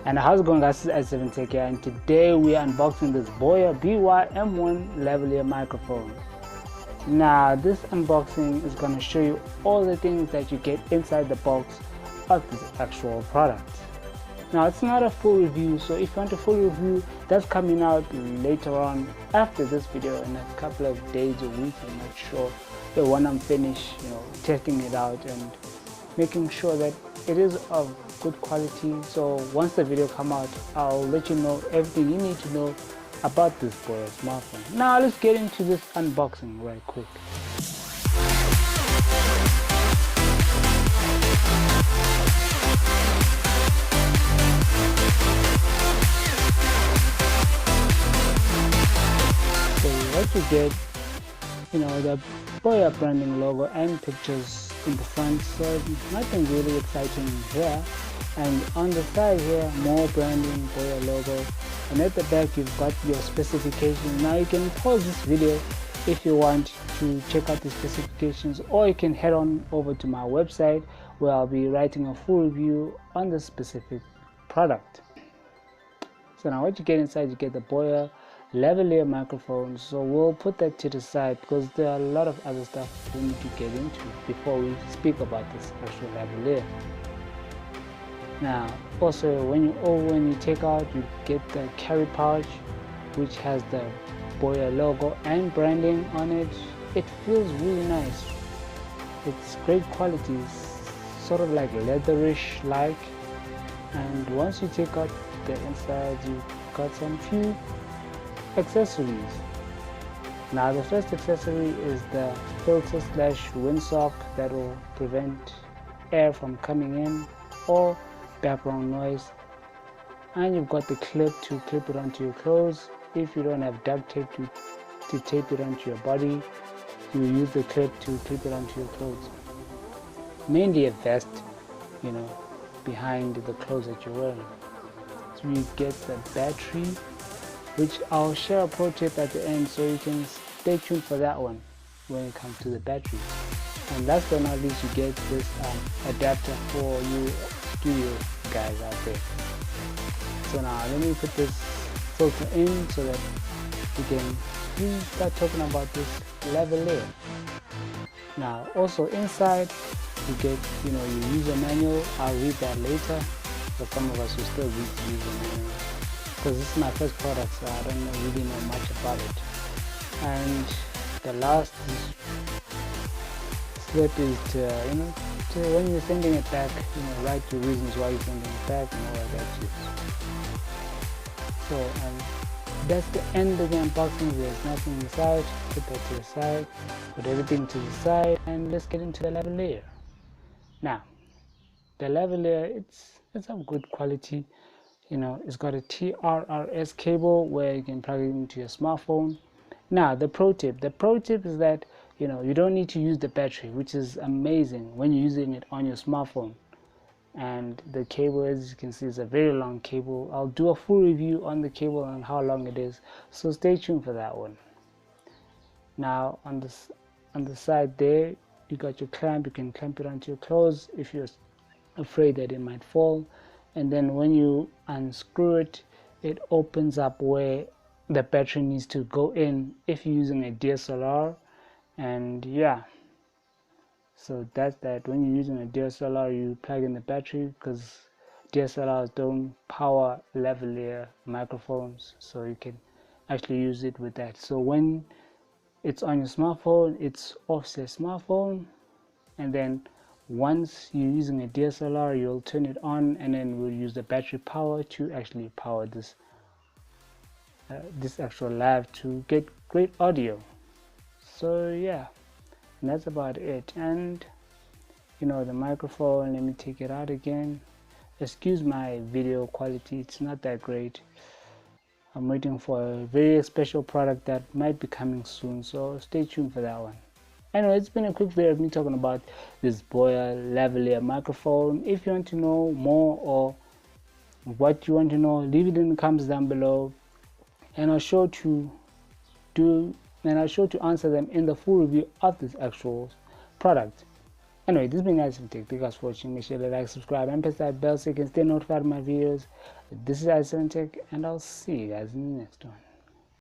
And how's it going, guys? This is S7 Tech here, and today we are unboxing this Boya-by M1 lavalier microphone. Now this unboxing is going to show you all the things that you get inside the box of this actual product. Now it's not a full review, so if you want a full review, that's coming out later on after this video in a couple of days or weeks, I'm not sure. But when I'm finished, testing it out and making sure that it is of good quality. So once the video come out, I'll let you know everything you need to know about this Boya smartphone. Now let's get into this unboxing right quick. So what you get, the Boya branding logo and pictures in the front, so nothing really exciting here. And on the side here, more branding, Boya logo, and at the back you've got your specifications. Now you can pause this video if you want to check out the specifications, or you can head on over to my website where I'll be writing a full review on the specific product. So now what you get inside, you get the Boya lavalier microphone. So we'll put that to the side because there are a lot of other stuff we need to get into before we speak about this actual lavalier. Now also when you take out, you get the carry pouch, which has the Boya logo and branding on it. It feels really nice. It's great quality, sort of like leatherish like. And once you take out the inside, you got some few accessories. Now the first accessory is the filter / windsock that will prevent air from coming in or background noise. And you've got the clip to clip it onto your clothes. If you don't have duct tape to tape it onto your body, you use the clip to clip it onto your clothes. Mainly a vest, behind the clothes that you're wearing. So you get the battery, which I'll share a pro tip at the end, so you can stay tuned for that one when it comes to the battery. And last but not least, you get this adapter for you studio guys out there. So now let me put this filter in so that we can start talking about this lavalier. Now also inside you get your user manual. I'll read that later, but some of us will still read the user manual because this is my first product, so I don't really know much about it. And the last step is to when you're sending it back, write the reasons why you're sending it back and all of that shit. So that's the end of the unboxing. There's nothing inside. Put that to the side, put everything to the side, and let's get into the lavalier. Now the lavalier, it's of good quality. It's got a TRRS cable where you can plug it into your smartphone. Now the pro tip is that you don't need to use the battery, which is amazing when you're using it on your smartphone. And the cable, as you can see, is a very long cable. I'll do a full review on the cable and how long it is, so stay tuned for that one. Now on the side there, you got your clamp. You can clamp it onto your clothes if you're afraid that it might fall. And then when you unscrew it, it opens up where the battery needs to go in if you're using a DSLR. And yeah, so that's that. When you're using a DSLR, you plug in the battery because DSLRs don't power lavalier microphones, so you can actually use it with that. So when it's on your smartphone, it's off your smartphone, and then once you're using a DSLR, you'll turn it on, and then we'll use the battery power to actually power this actual lav to get great audio. So yeah, and that's about it. And the microphone, let me take it out again. Excuse my video quality, it's not that great. I'm waiting for a very special product that might be coming soon, so stay tuned for that one. Anyway, it's been a quick video of me talking about this Boya lavalier microphone. If you want to know more or what you want to know, leave it in the comments down below, and I'll sure to answer them in the full review of this actual product. Anyway, this has been nice and thank you guys for watching. Make sure to like, subscribe, and press that bell so you can stay notified of my videos. This is i7tech, and I'll see you guys in the next one.